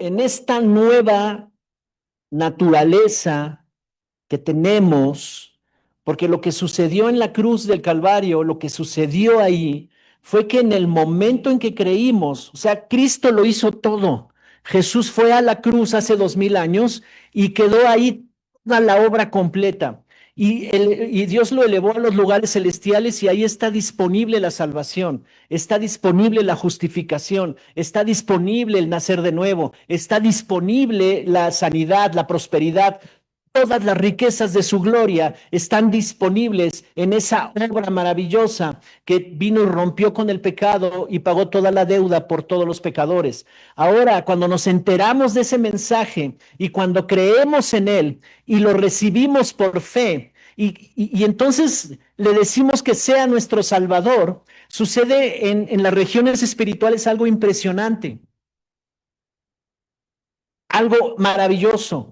en esta nueva naturaleza que tenemos, porque lo que sucedió en la cruz del Calvario, lo que sucedió ahí, fue que en el momento en que creímos, o sea, Cristo lo hizo todo. Jesús fue a la cruz hace 2000 años y quedó ahí toda la obra completa. Y Dios lo elevó a los lugares celestiales y ahí está disponible la salvación, está disponible la justificación, está disponible el nacer de nuevo, está disponible la sanidad, la prosperidad. Todas las riquezas de su gloria están disponibles en esa obra maravillosa que vino y rompió con el pecado y pagó toda la deuda por todos los pecadores. Ahora, cuando nos enteramos de ese mensaje y cuando creemos en él y lo recibimos por fe y entonces le decimos que sea nuestro Salvador, sucede en las regiones espirituales algo impresionante, algo maravilloso,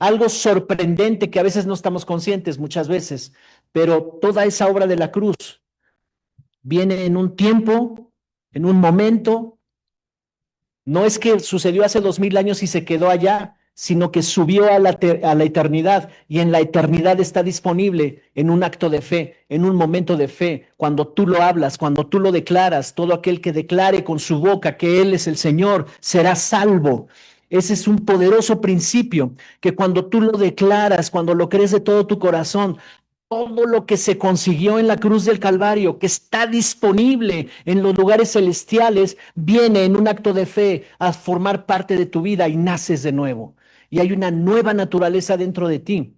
algo sorprendente que a veces no estamos conscientes, muchas veces, pero toda esa obra de la cruz viene en un tiempo, en un momento. No es que sucedió hace 2000 años y se quedó allá, sino que subió a la eternidad y en la eternidad está disponible en un acto de fe, en un momento de fe, cuando tú lo hablas, cuando tú lo declaras. Todo aquel que declare con su boca que Él es el Señor será salvo. Ese es un poderoso principio que cuando tú lo declaras, cuando lo crees de todo tu corazón, todo lo que se consiguió en la cruz del Calvario, que está disponible en los lugares celestiales, viene en un acto de fe a formar parte de tu vida y naces de nuevo. Y hay una nueva naturaleza dentro de ti.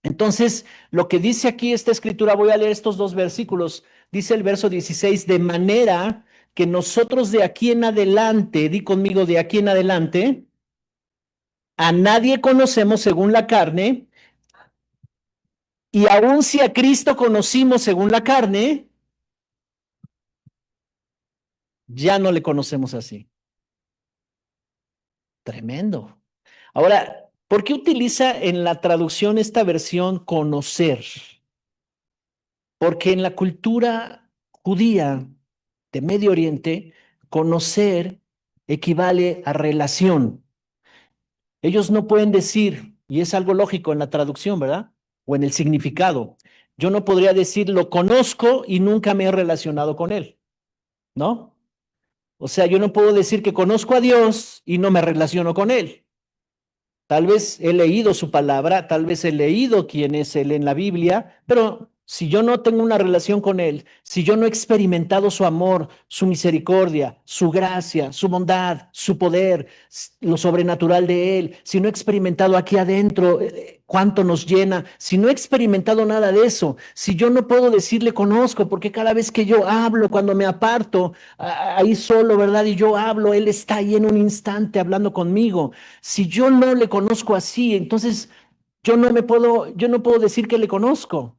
Entonces, lo que dice aquí esta escritura, voy a leer estos dos versículos. Dice el verso 16, de manera que nosotros de aquí en adelante, di conmigo, de aquí en adelante, a nadie conocemos según la carne, y aun si a Cristo conocimos según la carne, ya no le conocemos así. Tremendo. Ahora, ¿por qué utiliza en la traducción esta versión conocer? Porque en la cultura judía de Medio Oriente, conocer equivale a relación. Ellos no pueden decir, y es algo lógico en la traducción, ¿verdad? O en el significado. Yo no podría decir lo conozco y nunca me he relacionado con él, ¿no? O sea, yo no puedo decir que conozco a Dios y no me relaciono con él. Tal vez he leído su palabra, tal vez he leído quién es él en la Biblia, pero si yo no tengo una relación con él, si yo no he experimentado su amor, su misericordia, su gracia, su bondad, su poder, lo sobrenatural de él, si no he experimentado aquí adentro cuánto nos llena, si no he experimentado nada de eso, si yo no puedo decirle conozco, porque cada vez que yo hablo, cuando me aparto ahí solo, ¿verdad? Y yo hablo, él está ahí en un instante hablando conmigo. Si yo no le conozco así, entonces yo no puedo decir que le conozco.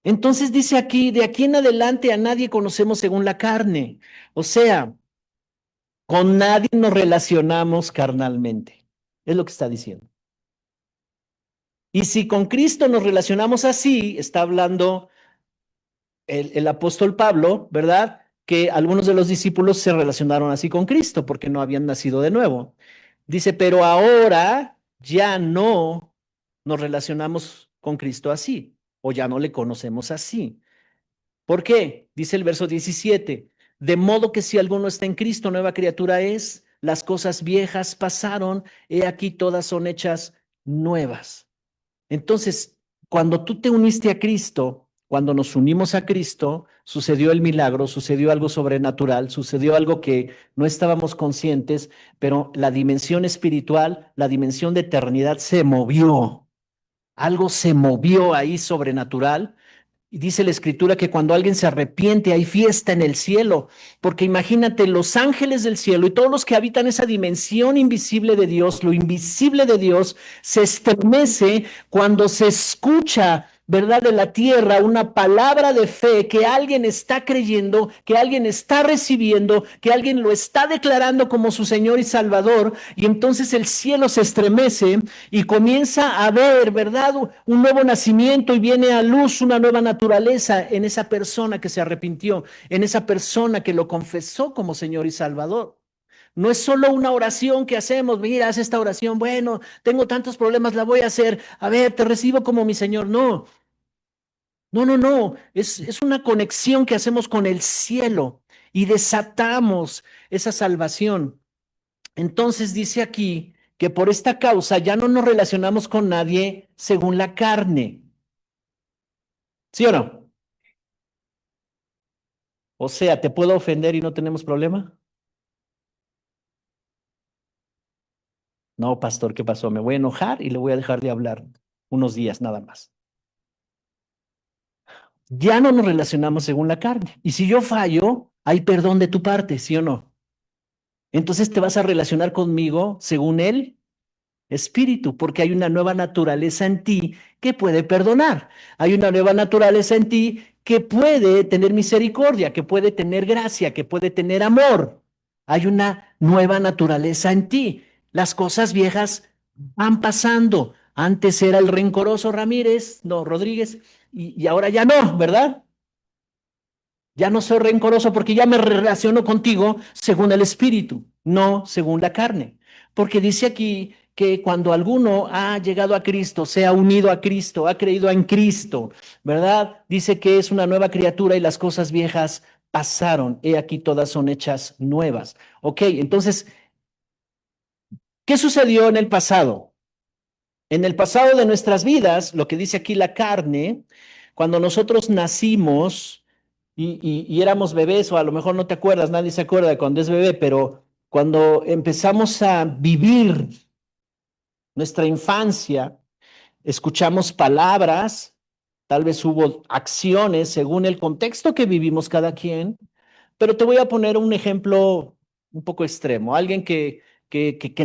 Entonces dice aquí, de aquí en adelante a nadie conocemos según la carne. O sea, con nadie nos relacionamos carnalmente. Es lo que está diciendo. Y si con Cristo nos relacionamos así, está hablando el apóstol Pablo, ¿verdad? Que algunos de los discípulos se relacionaron así con Cristo porque no habían nacido de nuevo. Dice, pero ahora ya no nos relacionamos con Cristo así, o ya no le conocemos así. ¿Por qué? Dice el verso 17, de modo que si alguno está en Cristo, nueva criatura es, las cosas viejas pasaron, he aquí todas son hechas nuevas. Entonces, cuando tú te uniste a Cristo, cuando nos unimos a Cristo, sucedió el milagro, sucedió algo sobrenatural, sucedió algo que no estábamos conscientes, pero la dimensión espiritual, la dimensión de eternidad se movió. Algo se movió ahí sobrenatural. Y dice la escritura que cuando alguien se arrepiente hay fiesta en el cielo, porque imagínate los ángeles del cielo y todos los que habitan esa dimensión invisible de Dios, lo invisible de Dios, se estremece cuando se escucha, ¿verdad? De la tierra una palabra de fe que alguien está creyendo, que alguien está recibiendo, que alguien lo está declarando como su Señor y Salvador, y entonces el cielo se estremece y comienza a ver, ¿verdad? Un nuevo nacimiento y viene a luz una nueva naturaleza en esa persona que se arrepintió, en esa persona que lo confesó como Señor y Salvador. No es solo una oración que hacemos, mira, haz esta oración, bueno, tengo tantos problemas, la voy a hacer, a ver, te recibo como mi Señor. No, no, no, no, es una conexión que hacemos con el cielo y desatamos esa salvación. Entonces dice aquí que por esta causa ya no nos relacionamos con nadie según la carne. ¿Sí o no? O sea, ¿te puedo ofender y no tenemos problema? No, pastor, ¿qué pasó? Me voy a enojar y le voy a dejar de hablar unos días nada más. Ya no nos relacionamos según la carne. Y si yo fallo, hay perdón de tu parte, ¿sí o no? Entonces te vas a relacionar conmigo según el espíritu, porque hay una nueva naturaleza en ti que puede perdonar. Hay una nueva naturaleza en ti que puede tener misericordia, que puede tener gracia, que puede tener amor. Hay una nueva naturaleza en ti. Las cosas viejas van pasando. Antes era el rencoroso Ramírez, no, Rodríguez, y ahora ya no, ¿verdad? Ya no soy rencoroso porque ya me relaciono contigo según el espíritu, no según la carne. Porque dice aquí que cuando alguno ha llegado a Cristo, se ha unido a Cristo, ha creído en Cristo, ¿verdad? Dice que es una nueva criatura y las cosas viejas pasaron. He aquí todas son hechas nuevas. Ok, entonces, ¿qué sucedió en el pasado? En el pasado de nuestras vidas, lo que dice aquí la carne, cuando nosotros nacimos y éramos bebés, o a lo mejor no te acuerdas, nadie se acuerda de cuando es bebé, pero cuando empezamos a vivir nuestra infancia, escuchamos palabras, tal vez hubo acciones según el contexto que vivimos cada quien, pero te voy a poner un ejemplo un poco extremo. Alguien que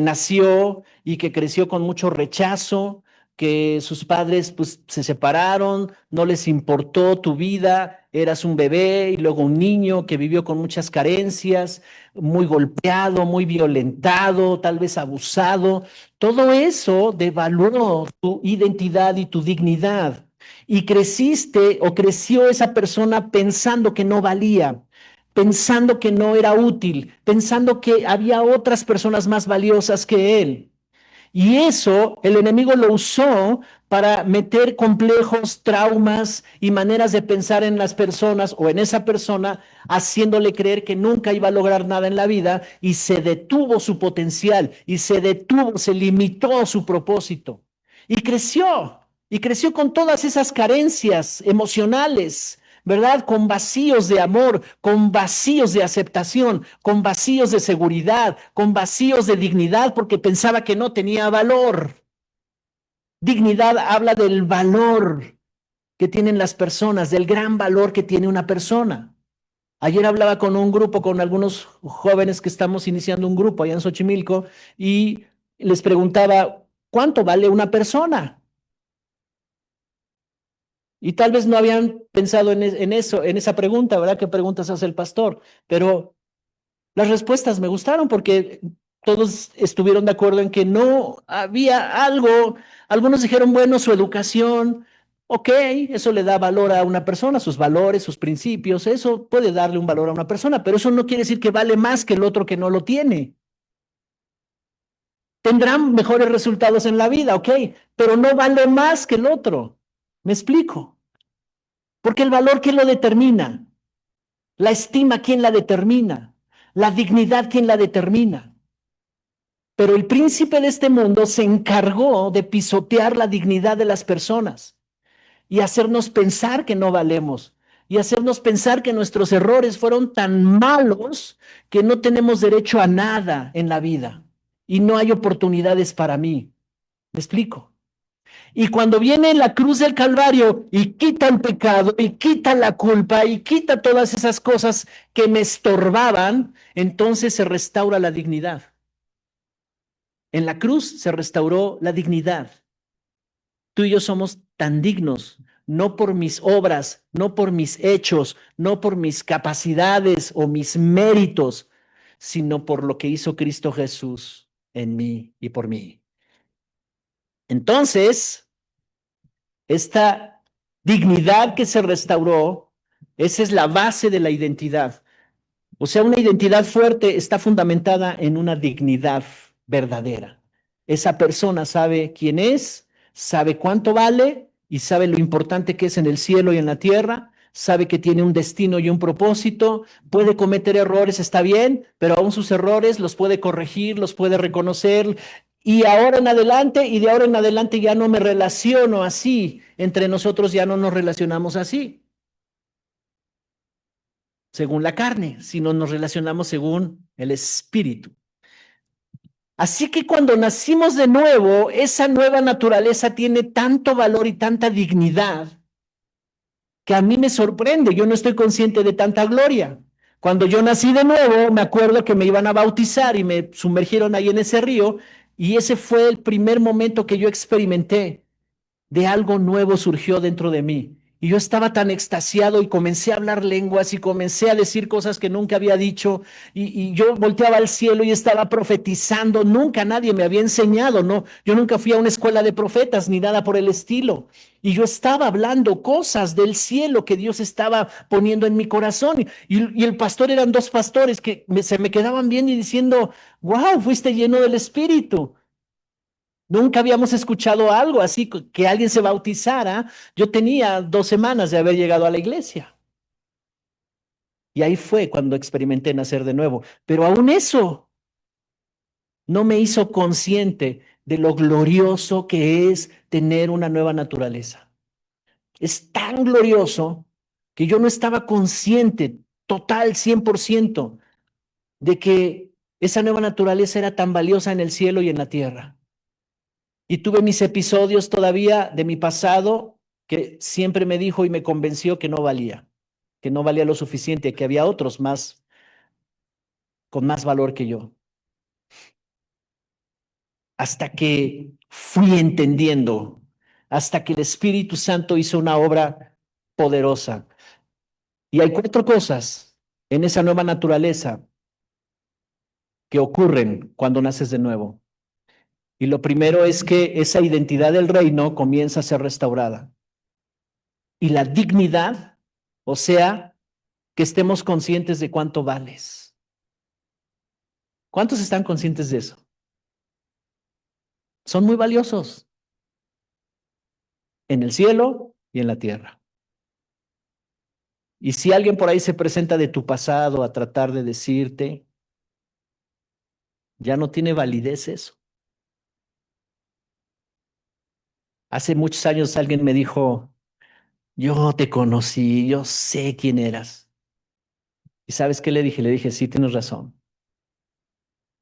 nació y que creció con mucho rechazo, que sus padres pues se separaron, no les importó tu vida, eras un bebé y luego un niño que vivió con muchas carencias, muy golpeado, muy violentado, tal vez abusado. Todo eso devaluó tu identidad y tu dignidad. Y creciste o creció esa persona pensando que no valía, pensando que no era útil, pensando que había otras personas más valiosas que él. Y eso el enemigo lo usó para meter complejos, traumas y maneras de pensar en las personas o en esa persona, haciéndole creer que nunca iba a lograr nada en la vida y se detuvo su potencial y se detuvo, se limitó su propósito. Y creció con todas esas carencias emocionales, ¿verdad? Con vacíos de amor, con vacíos de aceptación, con vacíos de seguridad, con vacíos de dignidad, porque pensaba que no tenía valor. Dignidad habla del valor que tienen las personas, del gran valor que tiene una persona. Ayer hablaba con un grupo, con algunos jóvenes que estamos iniciando un grupo allá en Xochimilco, y les preguntaba, ¿cuánto vale una persona? Y tal vez no habían pensado en eso, en esa pregunta, ¿verdad? ¿Qué preguntas hace el pastor? Pero las respuestas me gustaron porque todos estuvieron de acuerdo en que no había algo. Algunos dijeron, bueno, su educación, ok, eso le da valor a una persona, sus valores, sus principios, eso puede darle un valor a una persona, pero eso no quiere decir que vale más que el otro que no lo tiene. Tendrán mejores resultados en la vida, ok, pero no vale más que el otro. ¿Me explico? Porque el valor, ¿quién lo determina? La estima, ¿quién la determina? La dignidad, ¿quién la determina? Pero el príncipe de este mundo se encargó de pisotear la dignidad de las personas y hacernos pensar que no valemos y hacernos pensar que nuestros errores fueron tan malos que no tenemos derecho a nada en la vida y no hay oportunidades para mí. ¿Me explico? Y cuando viene la cruz del Calvario y quita el pecado y quita la culpa y quita todas esas cosas que me estorbaban, entonces se restaura la dignidad. En la cruz se restauró la dignidad. Tú y yo somos tan dignos, no por mis obras, no por mis hechos, no por mis capacidades o mis méritos, sino por lo que hizo Cristo Jesús en mí y por mí. Entonces, esta dignidad que se restauró, esa es la base de la identidad. O sea, una identidad fuerte está fundamentada en una dignidad verdadera. Esa persona sabe quién es, sabe cuánto vale y sabe lo importante que es en el cielo y en la tierra, sabe que tiene un destino y un propósito, puede cometer errores, está bien, pero aún sus errores los puede corregir, los puede reconocer. Y ahora en adelante, y de ahora en adelante ya no me relaciono así, entre nosotros ya no nos relacionamos así según la carne, sino nos relacionamos según el espíritu. Así que cuando nacimos de nuevo, esa nueva naturaleza tiene tanto valor y tanta dignidad que a mí me sorprende. Yo no estoy consciente de tanta gloria. Cuando yo nací de nuevo, me acuerdo que me iban a bautizar y me sumergieron ahí en ese río, y ese fue el primer momento que yo experimenté de algo nuevo surgió dentro de mí. Y yo estaba tan extasiado y comencé a hablar lenguas y comencé a decir cosas que nunca había dicho y yo volteaba al cielo y estaba profetizando. Nunca nadie me había enseñado, ¿no? Yo nunca fui a una escuela de profetas ni nada por el estilo. Y yo estaba hablando cosas del cielo que Dios estaba poniendo en mi corazón. Y el pastor eran dos pastores que se me quedaban viendo y diciendo, wow, fuiste lleno del Espíritu. Nunca habíamos escuchado algo así, que alguien se bautizara. Yo tenía 2 semanas de haber llegado a la iglesia. Y ahí fue cuando experimenté nacer de nuevo. Pero aún eso no me hizo consciente de lo glorioso que es tener una nueva naturaleza. Es tan glorioso que yo no estaba consciente total 100% de que esa nueva naturaleza era tan valiosa en el cielo y en la tierra. Y tuve mis episodios todavía de mi pasado que siempre me dijo y me convenció que no valía lo suficiente, que había otros más, con más valor que yo. Hasta que fui entendiendo, hasta que el Espíritu Santo hizo una obra poderosa. Y hay 4 cosas en esa nueva naturaleza que ocurren cuando naces de nuevo. Y lo primero es que esa identidad del reino comienza a ser restaurada. Y la dignidad, o sea, que estemos conscientes de cuánto vales. ¿Cuántos están conscientes de eso? Son muy valiosos en el cielo y en la tierra. Y si alguien por ahí se presenta de tu pasado a tratar de decirte, ya no tiene validez eso. Hace muchos años alguien me dijo, yo te conocí, yo sé quién eras. ¿Y sabes qué le dije? Le dije, sí, tienes razón.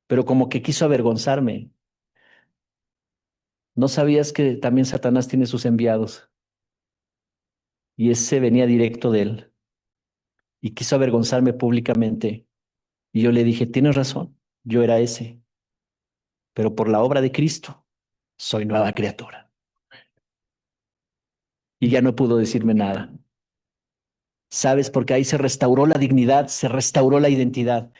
Pero como que quiso avergonzarme. ¿No sabías que también Satanás tiene sus enviados? Y ese venía directo de él. Y quiso avergonzarme públicamente. Y yo le dije, tienes razón, yo era ese, pero por la obra de Cristo soy nueva criatura. Y ya no pudo decirme nada. ¿Sabes? Porque ahí se restauró la dignidad, se restauró la identidad.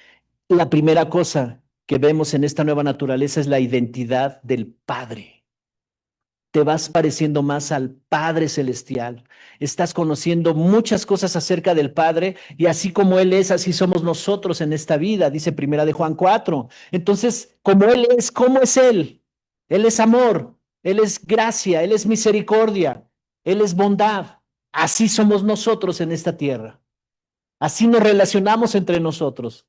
La primera cosa que vemos en esta nueva naturaleza es la identidad del Padre. Te vas pareciendo más al Padre Celestial. Estás conociendo muchas cosas acerca del Padre y así como Él es, así somos nosotros en esta vida, dice Primera de Juan 4. Entonces, como Él es, ¿cómo es Él? Él es amor, Él es gracia, Él es misericordia, Él es bondad. Así somos nosotros en esta tierra. Así nos relacionamos entre nosotros.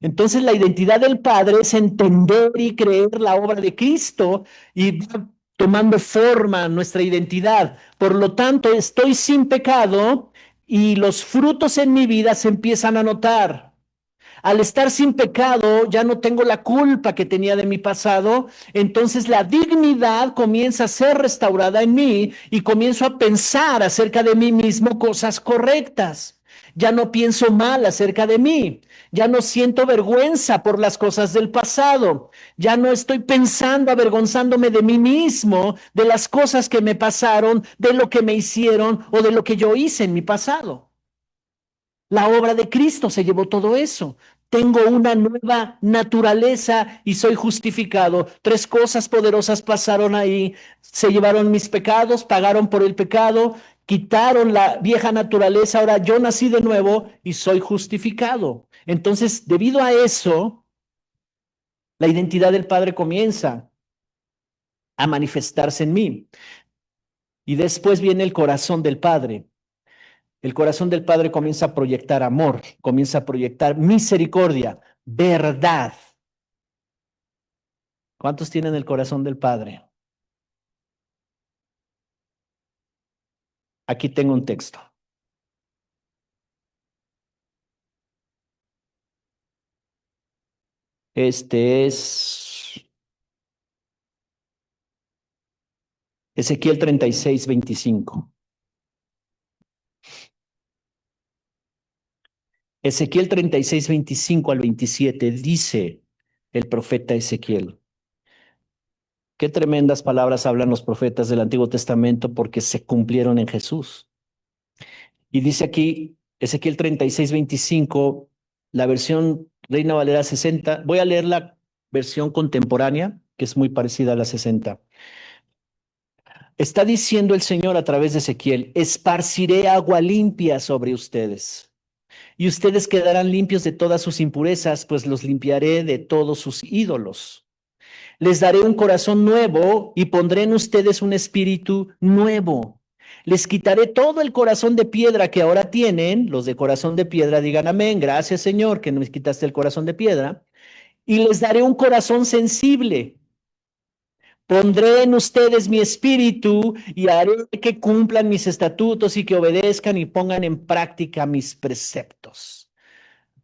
Entonces la identidad del Padre es entender y creer la obra de Cristo y va tomando forma nuestra identidad. Por lo tanto, estoy sin pecado y los frutos en mi vida se empiezan a notar. Al estar sin pecado, ya no tengo la culpa que tenía de mi pasado, entonces la dignidad comienza a ser restaurada en mí y comienzo a pensar acerca de mí mismo cosas correctas. Ya no pienso mal acerca de mí, ya no siento vergüenza por las cosas del pasado, ya no estoy pensando avergonzándome de mí mismo, de las cosas que me pasaron, de lo que me hicieron o de lo que yo hice en mi pasado. La obra de Cristo se llevó todo eso. Tengo una nueva naturaleza y soy justificado. 3 cosas poderosas pasaron ahí. Se llevaron mis pecados, pagaron por el pecado Quitaron la vieja naturaleza, ahora yo nací de nuevo y soy justificado. Entonces, debido a eso, la identidad del Padre comienza a manifestarse en mí. Y después viene el corazón del Padre. El corazón del Padre comienza a proyectar amor, comienza a proyectar misericordia, verdad. ¿Cuántos tienen el corazón del Padre? Aquí tengo un texto. Este es Ezequiel 36:25. Ezequiel 36:25 al 27 dice el profeta Ezequiel. Qué tremendas palabras hablan los profetas del Antiguo Testamento porque se cumplieron en Jesús. Y dice aquí Ezequiel 36:25, la versión Reina Valera 60. Voy a leer la versión contemporánea, que es muy parecida a la 60. Está diciendo el Señor a través de Ezequiel: esparciré agua limpia sobre ustedes, y ustedes quedarán limpios de todas sus impurezas, pues los limpiaré de todos sus ídolos. Les daré un corazón nuevo y pondré en ustedes un espíritu nuevo. Les quitaré todo el corazón de piedra que ahora tienen. Los de corazón de piedra digan amén. Gracias, Señor, que nos quitaste el corazón de piedra. Y les daré un corazón sensible. Pondré en ustedes mi espíritu y haré que cumplan mis estatutos y que obedezcan y pongan en práctica mis preceptos.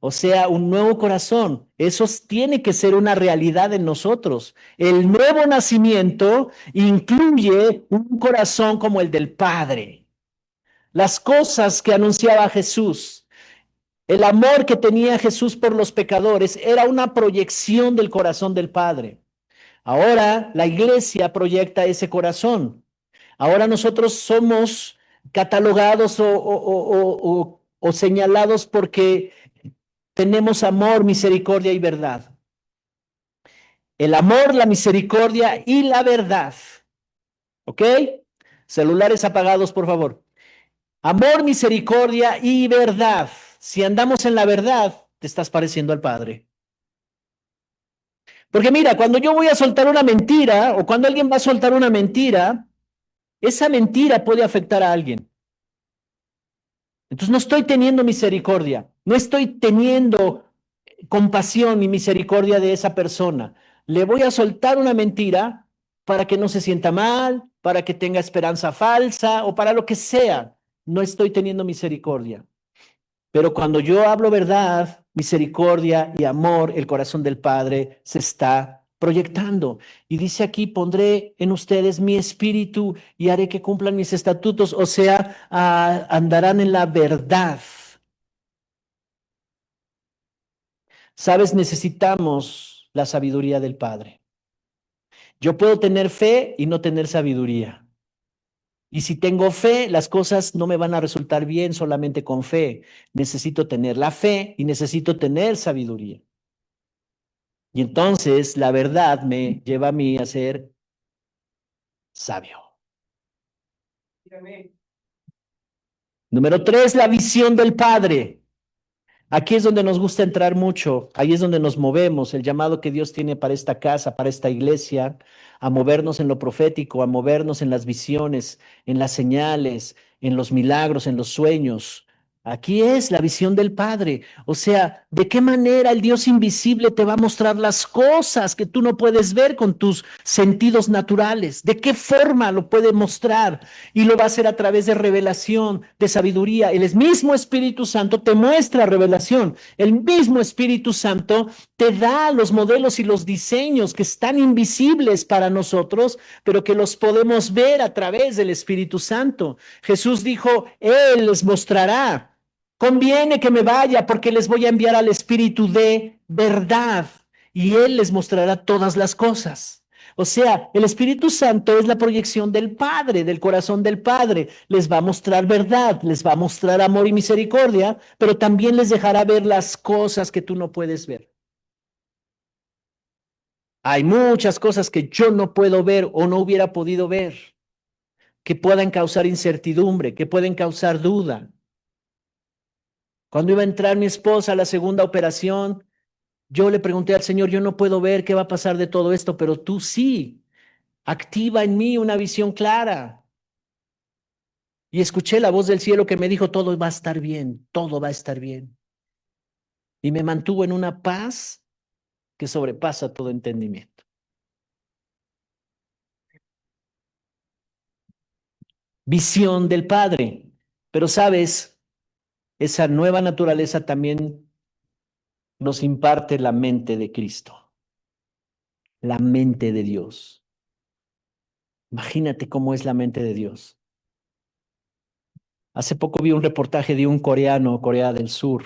O sea, un nuevo corazón. Eso tiene que ser una realidad en nosotros. El nuevo nacimiento incluye un corazón como el del Padre. Las cosas que anunciaba Jesús, el amor que tenía Jesús por los pecadores, era una proyección del corazón del Padre. Ahora la iglesia proyecta ese corazón. Ahora nosotros somos catalogados o señalados porque tenemos amor, misericordia y verdad. El amor, la misericordia y la verdad. ¿Ok? Celulares apagados, por favor. Amor, misericordia y verdad. Si andamos en la verdad, te estás pareciendo al Padre. Porque mira, cuando yo voy a soltar una mentira o cuando alguien va a soltar una mentira, esa mentira puede afectar a alguien. Entonces no estoy teniendo misericordia, no estoy teniendo compasión y misericordia de esa persona. Le voy a soltar una mentira para que no se sienta mal, para que tenga esperanza falsa o para lo que sea. No estoy teniendo misericordia. Pero cuando yo hablo verdad, misericordia y amor, el corazón del Padre se está proyectando. Y dice aquí, pondré en ustedes mi espíritu y haré que cumplan mis estatutos, o sea, andarán en la verdad. Sabes, necesitamos la sabiduría del Padre. Yo puedo tener fe y no tener sabiduría. Y si tengo fe, las cosas no me van a resultar bien solamente con fe. Necesito tener la fe y necesito tener sabiduría. Y entonces la verdad me lleva a mí a ser sabio. Número 3, la visión del Padre. Aquí es donde nos gusta entrar mucho, ahí es donde nos movemos, el llamado que Dios tiene para esta casa, para esta iglesia, a movernos en lo profético, a movernos en las visiones, en las señales, en los milagros, en los sueños. Aquí es la visión del Padre. O sea, ¿de qué manera el Dios invisible te va a mostrar las cosas que tú no puedes ver con tus sentidos naturales? ¿De qué forma lo puede mostrar? Y lo va a hacer a través de revelación, de sabiduría. El mismo Espíritu Santo te muestra revelación. El mismo Espíritu Santo te da los modelos y los diseños que están invisibles para nosotros, pero que los podemos ver a través del Espíritu Santo. Jesús dijo, Él les mostrará. Conviene que me vaya porque les voy a enviar al Espíritu de verdad y Él les mostrará todas las cosas. O sea, el Espíritu Santo es la proyección del Padre, del corazón del Padre. Les va a mostrar verdad, les va a mostrar amor y misericordia, pero también les dejará ver las cosas que tú no puedes ver. Hay muchas cosas que yo no puedo ver o no hubiera podido ver, que puedan causar incertidumbre, que pueden causar duda. Cuando iba a entrar mi esposa a la segunda operación, yo le pregunté al Señor, yo no puedo ver qué va a pasar de todo esto, pero tú sí, activa en mí una visión clara. Y escuché la voz del cielo que me dijo, todo va a estar bien, todo va a estar bien. Y me mantuvo en una paz que sobrepasa todo entendimiento. Visión del Padre. Pero sabes, esa nueva naturaleza también nos imparte la mente de Cristo, la mente de Dios. Imagínate cómo es la mente de Dios. Hace poco vi un reportaje de un coreano, Corea del Sur.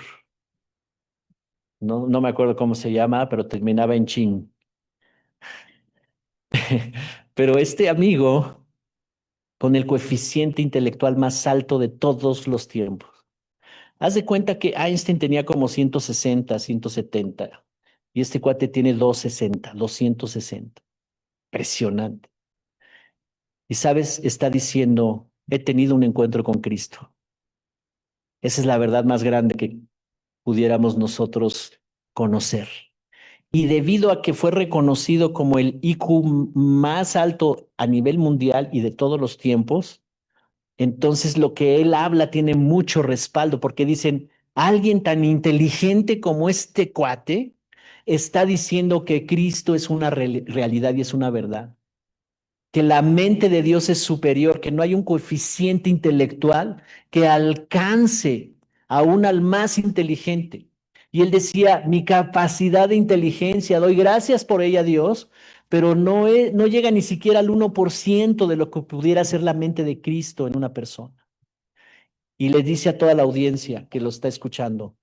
No me acuerdo cómo se llama, pero terminaba en Chin. Pero este amigo, con el coeficiente intelectual más alto de todos los tiempos. Haz de cuenta que Einstein tenía como 160, 170. Y este cuate tiene 260, 260. Impresionante. Y sabes, está diciendo, he tenido un encuentro con Cristo. Esa es la verdad más grande que pudiéramos nosotros conocer. Y debido a que fue reconocido como el IQ más alto a nivel mundial y de todos los tiempos, entonces lo que él habla tiene mucho respaldo, porque dicen, alguien tan inteligente como este cuate está diciendo que Cristo es una realidad y es una verdad, que la mente de Dios es superior, que no hay un coeficiente intelectual que alcance aún al más inteligente. Y él decía, mi capacidad de inteligencia, doy gracias por ella a Dios, pero no llega ni siquiera al 1% de lo que pudiera ser la mente de Cristo en una persona. Y le dice a toda la audiencia que lo está escuchando,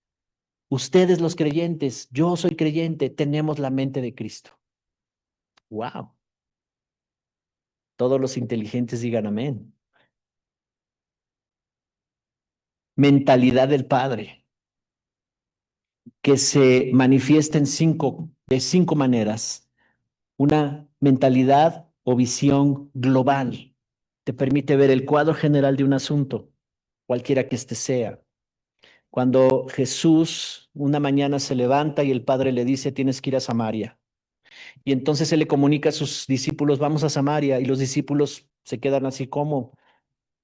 ustedes los creyentes, yo soy creyente, tenemos la mente de Cristo. Wow, todos los inteligentes digan amén. Mentalidad del Padre, que se manifiesta de cinco maneras. Una mentalidad o visión global. Te permite ver el cuadro general de un asunto, cualquiera que éste sea. Cuando Jesús una mañana se levanta y el Padre le dice, tienes que ir a Samaria. Y entonces él le comunica a sus discípulos, vamos a Samaria. Y los discípulos se quedan así como,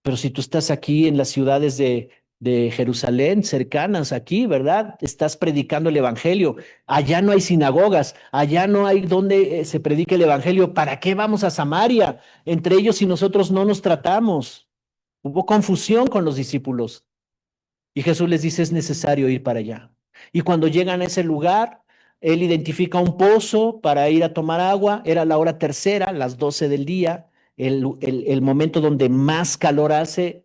pero si tú estás aquí en las ciudades de Jerusalén, cercanas aquí, ¿verdad? Estás predicando el Evangelio. Allá no hay sinagogas, allá no hay donde se predique el Evangelio. ¿Para qué vamos a Samaria? Entre ellos y nosotros no nos tratamos. Hubo confusión con los discípulos. Y Jesús les dice, es necesario ir para allá. Y cuando llegan a ese lugar, él identifica un pozo para ir a tomar agua. Era la hora tercera, las 12 del día, el momento donde más calor hace.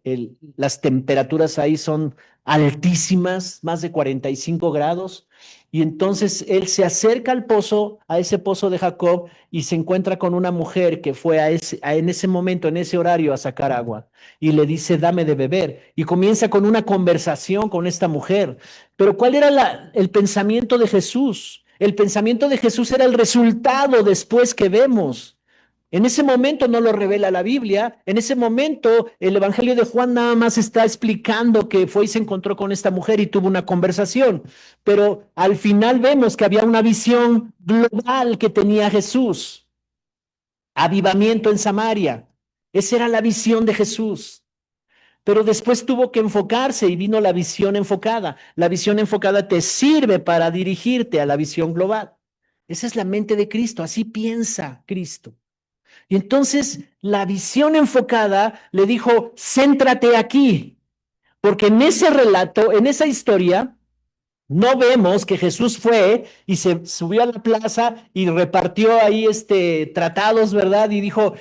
Las temperaturas ahí son altísimas, más de 45 grados. Y entonces él se acerca al pozo, a ese pozo de Jacob, y se encuentra con una mujer que fue en ese momento, en ese horario, a sacar agua y le dice, dame de beber. Y comienza con una conversación con esta mujer. Pero ¿cuál era el pensamiento de Jesús? El pensamiento de Jesús era el resultado después que vemos. En ese momento no lo revela la Biblia, en ese momento el Evangelio de Juan nada más está explicando que fue y se encontró con esta mujer y tuvo una conversación, pero al final vemos que había una visión global que tenía Jesús, avivamiento en Samaria, esa era la visión de Jesús. Pero después tuvo que enfocarse y vino la visión enfocada. La visión enfocada te sirve para dirigirte a la visión global. Esa es la mente de Cristo, así piensa Cristo. Y entonces la visión enfocada le dijo, céntrate aquí, porque en ese relato, en esa historia, no vemos que Jesús fue y se subió a la plaza y repartió ahí tratados, ¿verdad? Y dijo,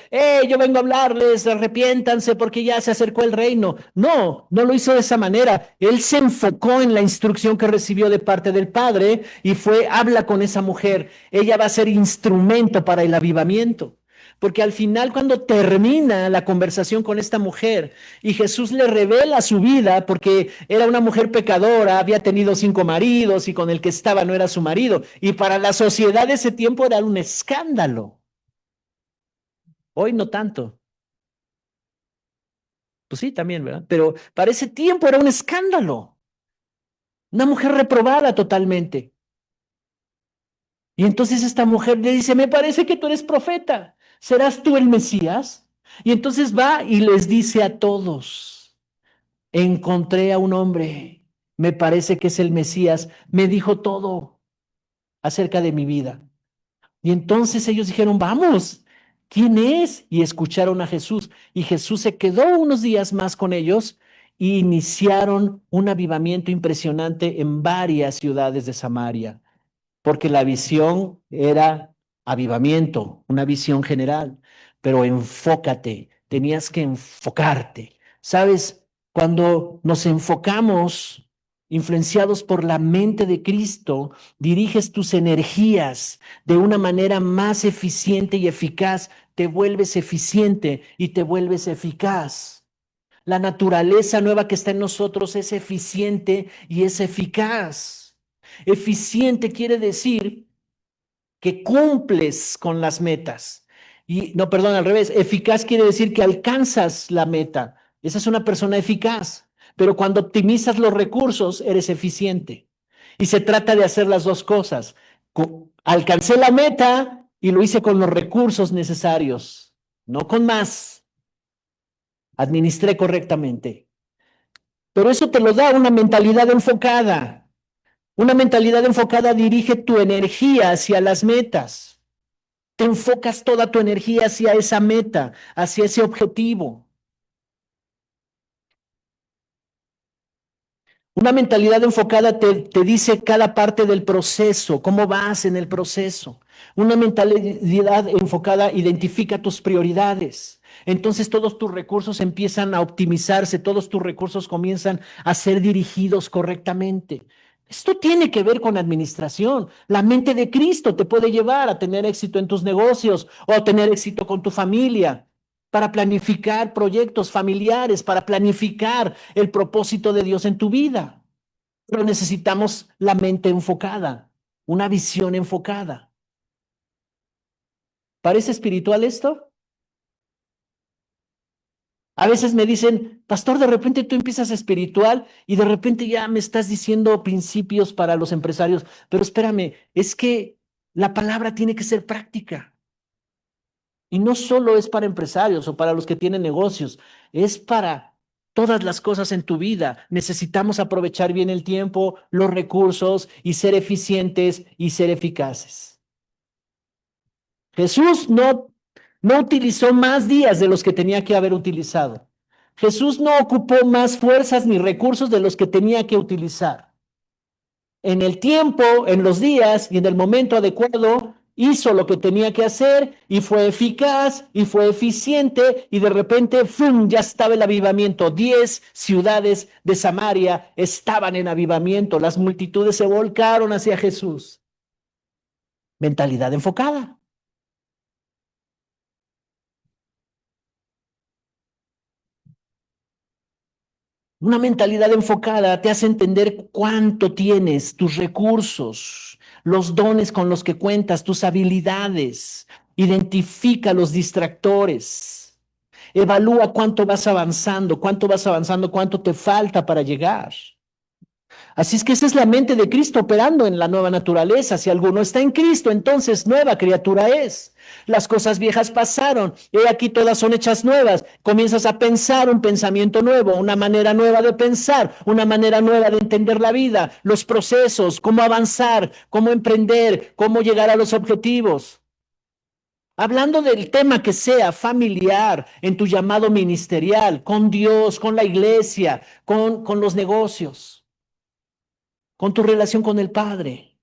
yo vengo a hablarles, arrepiéntanse porque ya se acercó el reino. No, no lo hizo de esa manera. Él se enfocó en la instrucción que recibió de parte del Padre y fue, habla con esa mujer. Ella va a ser instrumento para el avivamiento. Porque al final, cuando termina la conversación con esta mujer y Jesús le revela su vida, porque era una mujer pecadora, había tenido 5 maridos y con el que estaba no era su marido, y para la sociedad de ese tiempo era un escándalo. Hoy no tanto. Pues sí, también, ¿verdad? Pero para ese tiempo era un escándalo. Una mujer reprobada totalmente. Y entonces esta mujer le dice, me parece que tú eres profeta. ¿Serás tú el Mesías? Y entonces va y les dice a todos, encontré a un hombre, me parece que es el Mesías, me dijo todo acerca de mi vida. Y entonces ellos dijeron, vamos, ¿quién es? Y escucharon a Jesús. Y Jesús se quedó unos días más con ellos e iniciaron un avivamiento impresionante en varias ciudades de Samaria, porque la visión era avivamiento, una visión general, pero enfócate, tenías que enfocarte. ¿Sabes? Cuando nos enfocamos, influenciados por la mente de Cristo, diriges tus energías de una manera más eficiente y eficaz, te vuelves eficiente y te vuelves eficaz. La naturaleza nueva que está en nosotros es eficiente y es eficaz. Eficiente quiere decir que cumples con las metas. Y no, perdón, al revés. Eficaz quiere decir que alcanzas la meta. Esa es una persona eficaz. Pero cuando optimizas los recursos, eres eficiente. Y se trata de hacer las dos cosas. Alcancé la meta y lo hice con los recursos necesarios, no con más. Administré correctamente. Pero eso te lo da una mentalidad enfocada. Una mentalidad enfocada dirige tu energía hacia las metas. Te enfocas toda tu energía hacia esa meta, hacia ese objetivo. Una mentalidad enfocada te dice cada parte del proceso, cómo vas en el proceso. Una mentalidad enfocada identifica tus prioridades. Entonces todos tus recursos empiezan a optimizarse, todos tus recursos comienzan a ser dirigidos correctamente. Esto tiene que ver con administración. La mente de Cristo te puede llevar a tener éxito en tus negocios o a tener éxito con tu familia, para planificar proyectos familiares, para planificar el propósito de Dios en tu vida. Pero necesitamos la mente enfocada, una visión enfocada. ¿Parece espiritual esto? A veces me dicen, pastor, de repente tú empiezas espiritual y de repente ya me estás diciendo principios para los empresarios, pero espérame, es que la palabra tiene que ser práctica. Y no solo es para empresarios o para los que tienen negocios, es para todas las cosas en tu vida. Necesitamos aprovechar bien el tiempo, los recursos y ser eficientes y ser eficaces. Jesús no utilizó más días de los que tenía que haber utilizado. Jesús no ocupó más fuerzas ni recursos de los que tenía que utilizar. En el tiempo, en los días y en el momento adecuado, hizo lo que tenía que hacer y fue eficaz y fue eficiente y de repente, ¡fum!, ya estaba el avivamiento. 10 ciudades de Samaria estaban en avivamiento. Las multitudes se volcaron hacia Jesús. Mentalidad enfocada. Una mentalidad enfocada te hace entender cuánto tienes, tus recursos, los dones con los que cuentas, tus habilidades. Identifica los distractores. Evalúa cuánto vas avanzando, cuánto te falta para llegar. Así es que esa es la mente de Cristo operando en la nueva naturaleza. Si alguno está en Cristo, entonces nueva criatura es. Las cosas viejas pasaron, y aquí todas son hechas nuevas. Comienzas a pensar un pensamiento nuevo, una manera nueva de pensar, una manera nueva de entender la vida, los procesos, cómo avanzar, cómo emprender, cómo llegar a los objetivos. Hablando del tema que sea familiar, en tu llamado ministerial, con Dios, con la iglesia, con los negocios, con tu relación con el Padre.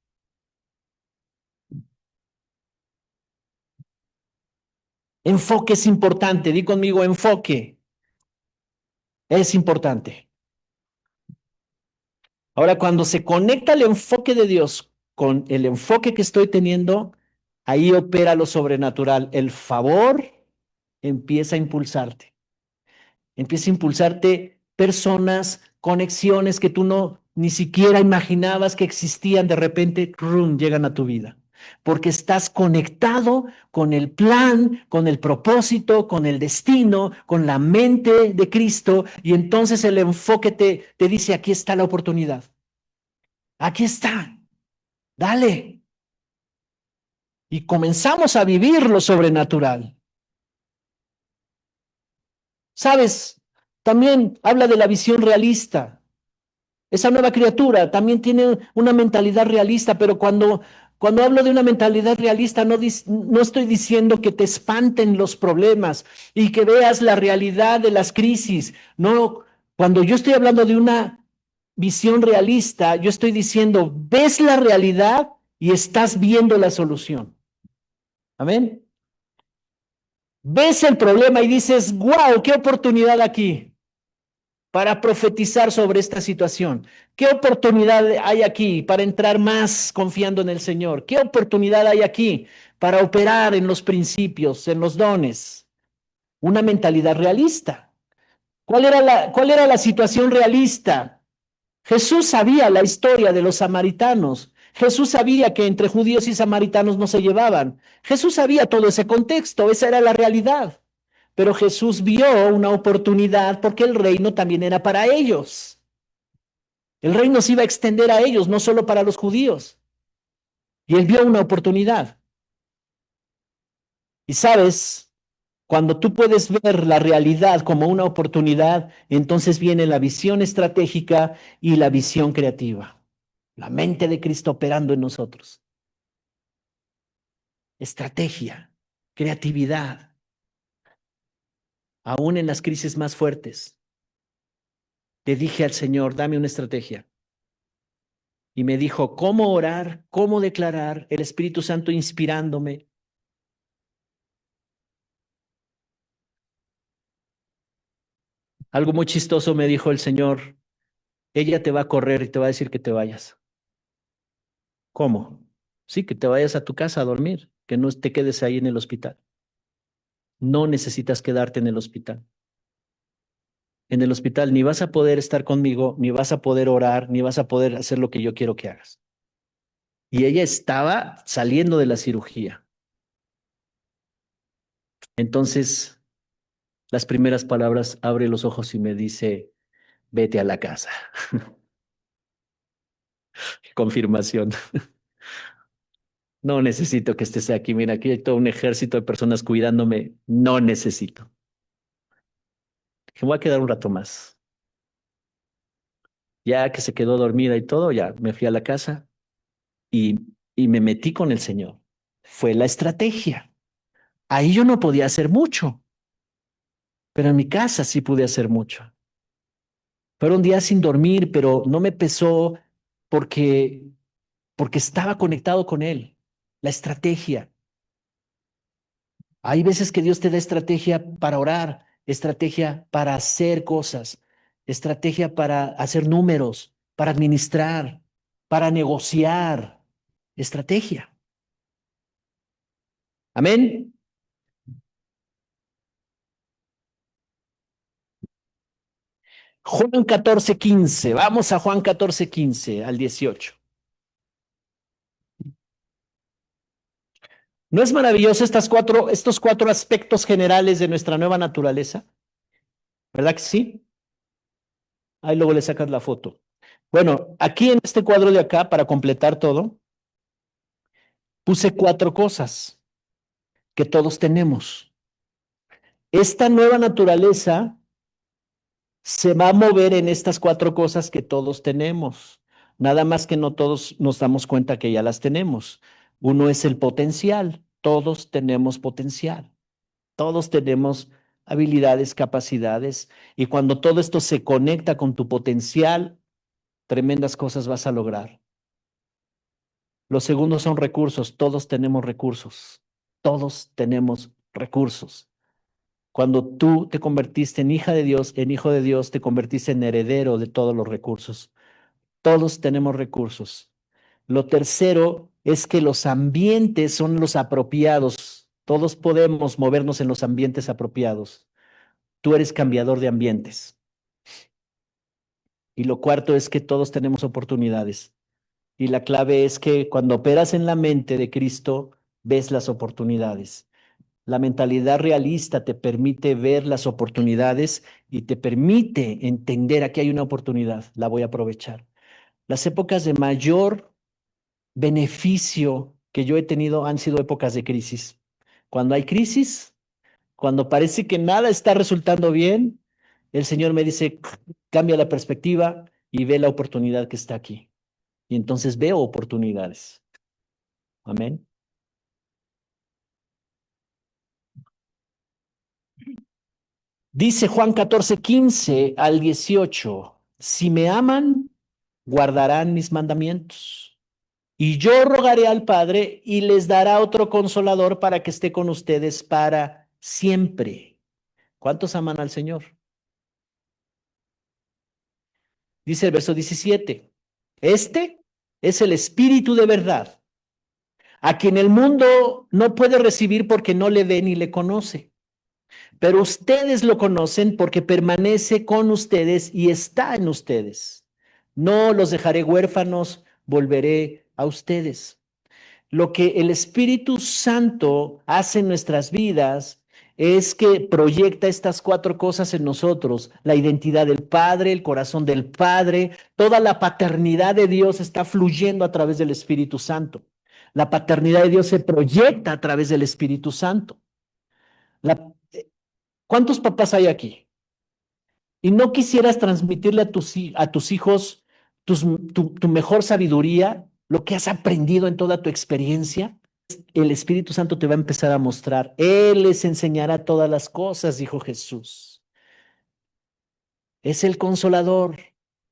Enfoque es importante. Di conmigo, enfoque es importante. Ahora, cuando se conecta el enfoque de Dios con el enfoque que estoy teniendo, ahí opera lo sobrenatural. El favor empieza a impulsarte. Empieza a impulsarte personas, conexiones que tú no ni siquiera imaginabas que existían, de repente, ¡rum!, llegan a tu vida. porque estás conectado con el plan, con el propósito, con el destino, con la mente de Cristo, y entonces el enfoque te dice, aquí está la oportunidad, aquí está, dale. Y comenzamos a vivir lo sobrenatural. ¿Sabes? También habla de la visión realista. Esa nueva criatura también tiene una mentalidad realista, pero cuando hablo de una mentalidad realista, no estoy diciendo que te espanten los problemas y que veas la realidad de las crisis. No, cuando yo estoy hablando de una visión realista, yo estoy diciendo, ves la realidad y estás viendo la solución. Amén. Ves el problema y dices, wow, qué oportunidad aquí para profetizar sobre esta situación. ¿Qué oportunidad hay aquí para entrar más confiando en el Señor? ¿Qué oportunidad hay aquí para operar en los principios, en los dones? Una mentalidad realista. ¿Cuál era la situación realista? Jesús sabía la historia de los samaritanos. Jesús sabía que entre judíos y samaritanos no se llevaban. Jesús sabía todo ese contexto, esa era la realidad. Pero Jesús vio una oportunidad porque el reino también era para ellos. El reino se iba a extender a ellos, no solo para los judíos. Y él vio una oportunidad. Y sabes, cuando tú puedes ver la realidad como una oportunidad, entonces viene la visión estratégica y la visión creativa. La mente de Cristo operando en nosotros. Estrategia, creatividad, aún en las crisis más fuertes. Le dije al Señor, dame una estrategia. Y me dijo cómo orar, cómo declarar, el Espíritu Santo inspirándome. Algo muy chistoso me dijo el Señor, ella te va a correr y te va a decir que te vayas. ¿Cómo? Sí, que te vayas a tu casa a dormir, que no te quedes ahí en el hospital. No necesitas quedarte en el hospital. En el hospital ni vas a poder estar conmigo, ni vas a poder orar, ni vas a poder hacer lo que yo quiero que hagas. Y ella estaba saliendo de la cirugía. Entonces, las primeras palabras, abre los ojos y me dice, vete a la casa. Confirmación. No necesito que estés aquí. Mira, aquí hay todo un ejército de personas cuidándome. No necesito. Me voy a quedar un rato más. Ya que se quedó dormida y todo, ya me fui a la casa y, y me metí con el Señor. Fue la estrategia. Ahí yo no podía hacer mucho, pero en mi casa sí pude hacer mucho. Fueron días sin dormir, pero no me pesó porque, porque estaba conectado con Él. La estrategia. Hay veces que Dios te da estrategia para orar, estrategia para hacer cosas, estrategia para hacer números, para administrar, para negociar. Estrategia. Amén. Juan 14:15. Vamos a Juan 14:15 al 18. ¿No es maravilloso estos cuatro aspectos generales de nuestra nueva naturaleza? ¿Verdad que sí? Ahí luego le sacas la foto. Bueno, aquí en este cuadro de acá, para completar todo, puse cuatro cosas que todos tenemos. Esta nueva naturaleza se va a mover en estas cuatro cosas que todos tenemos. Nada más que no todos nos damos cuenta que ya las tenemos. Uno es el potencial. Todos tenemos potencial. Todos tenemos habilidades, capacidades. Y cuando todo esto se conecta con tu potencial, tremendas cosas vas a lograr. Los segundos son recursos. Todos tenemos recursos. Todos tenemos recursos. Cuando tú te convertiste en hija de Dios, en hijo de Dios, te convertiste en heredero de todos los recursos. Todos tenemos recursos. Lo tercero es que los ambientes son los apropiados. Todos podemos movernos en los ambientes apropiados. Tú eres cambiador de ambientes. Y lo cuarto es que todos tenemos oportunidades. Y la clave es que cuando operas en la mente de Cristo, ves las oportunidades. La mentalidad realista te permite ver las oportunidades y te permite entender aquí hay una oportunidad, la voy a aprovechar. Las épocas de mayor beneficio que yo he tenido han sido épocas de crisis. Cuando hay crisis, cuando parece que nada está resultando bien, el Señor me dice, cambia la perspectiva y ve la oportunidad que está aquí. Y entonces veo oportunidades. Amén. Dice Juan 14:15 al 18, si me aman, guardarán mis mandamientos. Y yo rogaré al Padre y les dará otro consolador para que esté con ustedes para siempre. ¿Cuántos aman al Señor? Dice el verso 17. Este es el Espíritu de verdad, a quien el mundo no puede recibir porque no le ve ni le conoce. Pero ustedes lo conocen porque permanece con ustedes y está en ustedes. No los dejaré huérfanos, volveré a ustedes. Lo que el Espíritu Santo hace en nuestras vidas es que proyecta estas cuatro cosas en nosotros: la identidad del Padre, el corazón del Padre, toda la paternidad de Dios está fluyendo a través del Espíritu Santo. La paternidad de Dios se proyecta a través del Espíritu Santo. La, ¿Cuántos papás hay aquí? Y no quisieras transmitirle a tus hijos tu mejor sabiduría, lo que has aprendido en toda tu experiencia. El Espíritu Santo te va a empezar a mostrar. Él les enseñará todas las cosas, dijo Jesús. Es el consolador,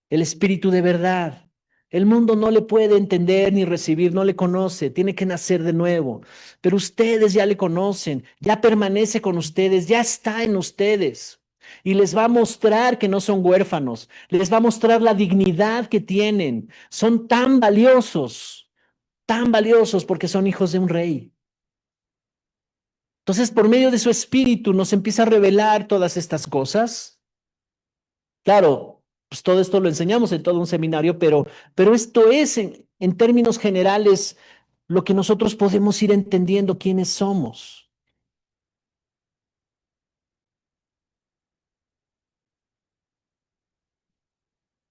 el Espíritu de verdad. El mundo no le puede entender ni recibir, no le conoce, tiene que nacer de nuevo. Pero ustedes ya le conocen, ya permanece con ustedes, ya está en ustedes. Y les va a mostrar que no son huérfanos, les va a mostrar la dignidad que tienen. Son tan valiosos porque son hijos de un rey. Entonces, por medio de su Espíritu nos empieza a revelar todas estas cosas. Claro, pues todo esto lo enseñamos en todo un seminario, pero esto es en términos generales lo que nosotros podemos ir entendiendo quiénes somos.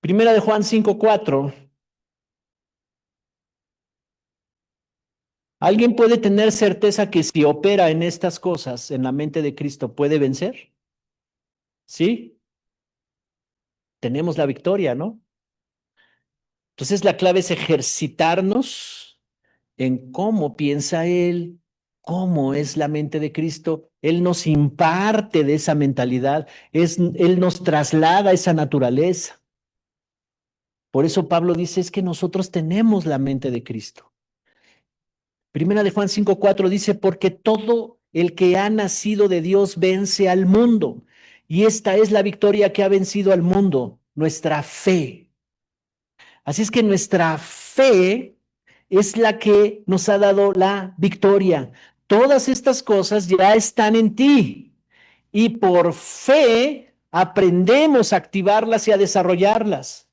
Primera de Juan 5:4. ¿Alguien puede tener certeza que si opera en estas cosas en la mente de Cristo puede vencer? ¿Sí? Tenemos la victoria, ¿no? Entonces la clave es ejercitarnos en cómo piensa Él, cómo es la mente de Cristo. Él nos imparte de esa mentalidad, Él nos traslada esa naturaleza. Por eso Pablo dice, es que nosotros tenemos la mente de Cristo. Primera de Juan 5:4 dice, porque todo el que ha nacido de Dios vence al mundo. Y esta es la victoria que ha vencido al mundo, nuestra fe. Así es que nuestra fe es la que nos ha dado la victoria. Todas estas cosas ya están en ti y por fe aprendemos a activarlas y a desarrollarlas.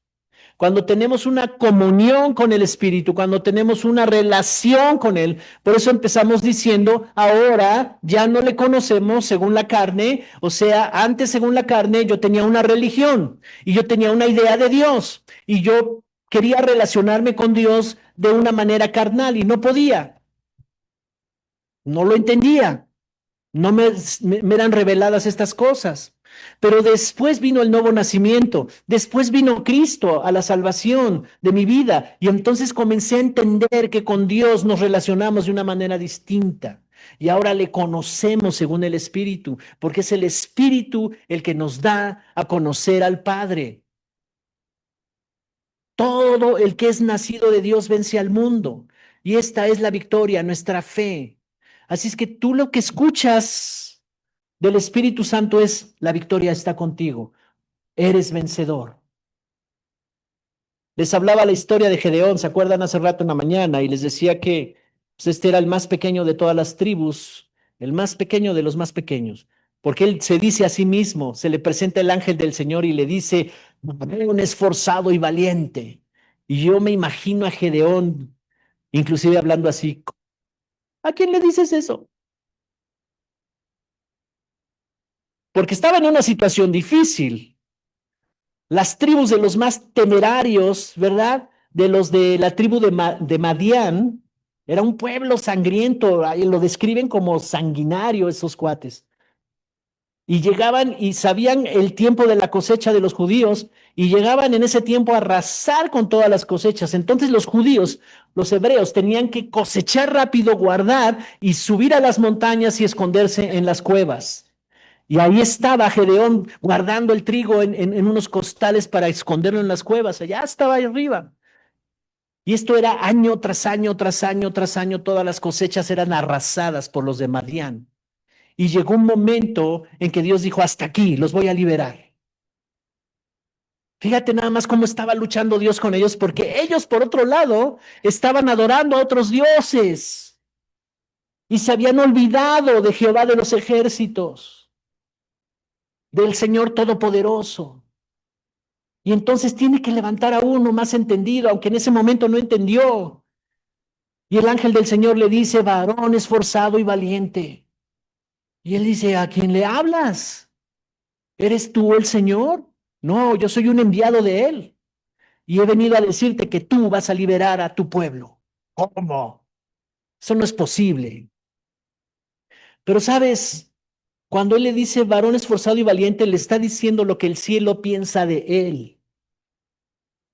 Cuando tenemos una comunión con el Espíritu, cuando tenemos una relación con Él, por eso empezamos diciendo, ahora ya no le conocemos según la carne, o sea, antes según la carne yo tenía una religión y yo tenía una idea de Dios y yo quería relacionarme con Dios de una manera carnal y no podía, no lo entendía. No me eran reveladas estas cosas. Pero después vino el nuevo nacimiento, después vino Cristo a la salvación de mi vida y entonces comencé a entender que con Dios nos relacionamos de una manera distinta y ahora le conocemos según el Espíritu, porque es el Espíritu el que nos da a conocer al Padre. Todo el que es nacido de Dios vence al mundo y esta es la victoria, nuestra fe. Así es que tú lo que escuchas del Espíritu Santo es la victoria está contigo, eres vencedor. Les hablaba la historia de Gedeón, ¿se acuerdan hace rato en la mañana? Y les decía que pues, este era el más pequeño de todas las tribus, el más pequeño de los más pequeños, porque él se dice a sí mismo, se le presenta el ángel del Señor y le dice, un esforzado y valiente. Y yo me imagino a Gedeón, inclusive hablando así, ¿a quién le dices eso? Porque estaba en una situación difícil. Las tribus de los más temerarios, ¿verdad? De los de la tribu de Madián, era un pueblo sangriento, ahí lo describen como sanguinario esos cuates. Y llegaban y sabían el tiempo de la cosecha de los judíos y llegaban en ese tiempo a arrasar con todas las cosechas. Entonces los judíos, los hebreos, tenían que cosechar rápido, guardar y subir a las montañas y esconderse en las cuevas. Y ahí estaba Gedeón guardando el trigo en unos costales para esconderlo en las cuevas. Allá estaba ahí arriba. Y esto era año tras año, tras año, tras año. Todas las cosechas eran arrasadas por los de Madián. Y llegó un momento en que Dios dijo, hasta aquí, los voy a liberar. Fíjate nada más cómo estaba luchando Dios con ellos, porque ellos, por otro lado, estaban adorando a otros dioses y se habían olvidado de Jehová de los ejércitos, del Señor Todopoderoso. Y entonces tiene que levantar a uno más entendido, aunque en ese momento no entendió. Y el ángel del Señor le dice, varón esforzado y valiente. Y él dice, ¿a quién le hablas? ¿Eres tú el Señor? No, yo soy un enviado de él. Y he venido a decirte que tú vas a liberar a tu pueblo. ¿Cómo? Eso no es posible. Pero sabes, cuando él le dice varón esforzado y valiente, le está diciendo lo que el cielo piensa de él.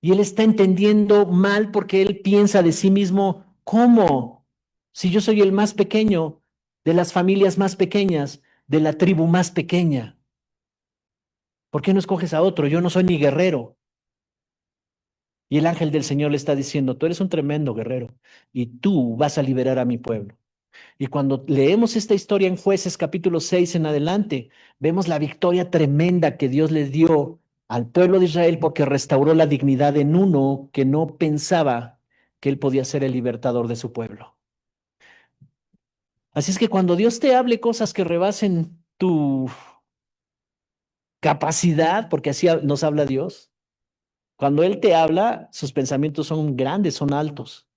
Y él está entendiendo mal porque él piensa de sí mismo, ¿cómo? Si yo soy el más pequeño de las familias más pequeñas, de la tribu más pequeña, ¿por qué no escoges a otro? Yo no soy ni guerrero. Y el ángel del Señor le está diciendo, tú eres un tremendo guerrero y tú vas a liberar a mi pueblo. Y cuando leemos esta historia en Jueces capítulo 6 en adelante, vemos la victoria tremenda que Dios le dio al pueblo de Israel porque restauró la dignidad en uno que no pensaba que él podía ser el libertador de su pueblo. Así es que cuando Dios te hable cosas que rebasen tu capacidad, porque así nos habla Dios, cuando Él te habla, sus pensamientos son grandes, son altos.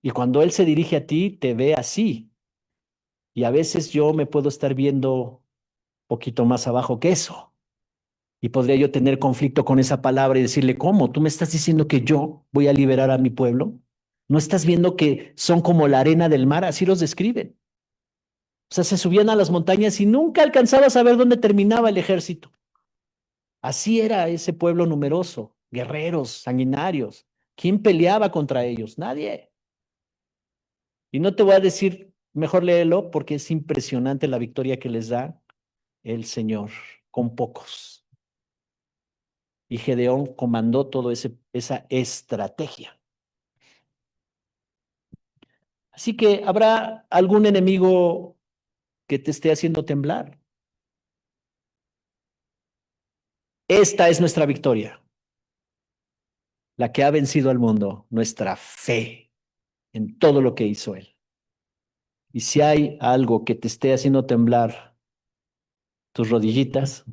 Y cuando Él se dirige a ti, te ve así. Y a veces yo me puedo estar viendo poquito más abajo que eso. Y podría yo tener conflicto con esa palabra y decirle, ¿cómo? ¿Tú me estás diciendo que yo voy a liberar a mi pueblo? ¿No estás viendo que son como la arena del mar? Así los describen. O sea, se subían a las montañas y nunca alcanzaba a saber dónde terminaba el ejército. Así era ese pueblo numeroso, guerreros, sanguinarios. ¿Quién peleaba contra ellos? Nadie. Y no te voy a decir, mejor léelo porque es impresionante la victoria que les da el Señor con pocos. Y Gedeón comandó toda esa estrategia. Así que habrá algún enemigo que te esté haciendo temblar. Esta es nuestra victoria, la que ha vencido al mundo, nuestra fe en todo lo que hizo Él. Y si hay algo que te esté haciendo temblar tus rodillitas,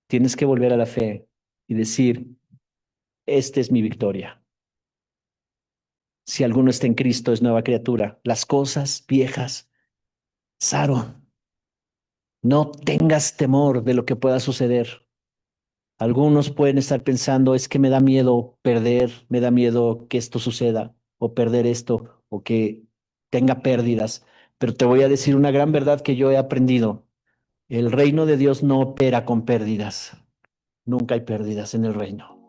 tienes que volver a la fe y decir, esta es mi victoria. Si alguno está en Cristo, es nueva criatura. Las cosas viejas pasaron. No tengas temor de lo que pueda suceder. Algunos pueden estar pensando, es que me da miedo perder, me da miedo que esto suceda, o perder esto, o que tenga pérdidas. Pero te voy a decir una gran verdad que yo he aprendido. El reino de Dios no opera con pérdidas. Nunca hay pérdidas en el reino.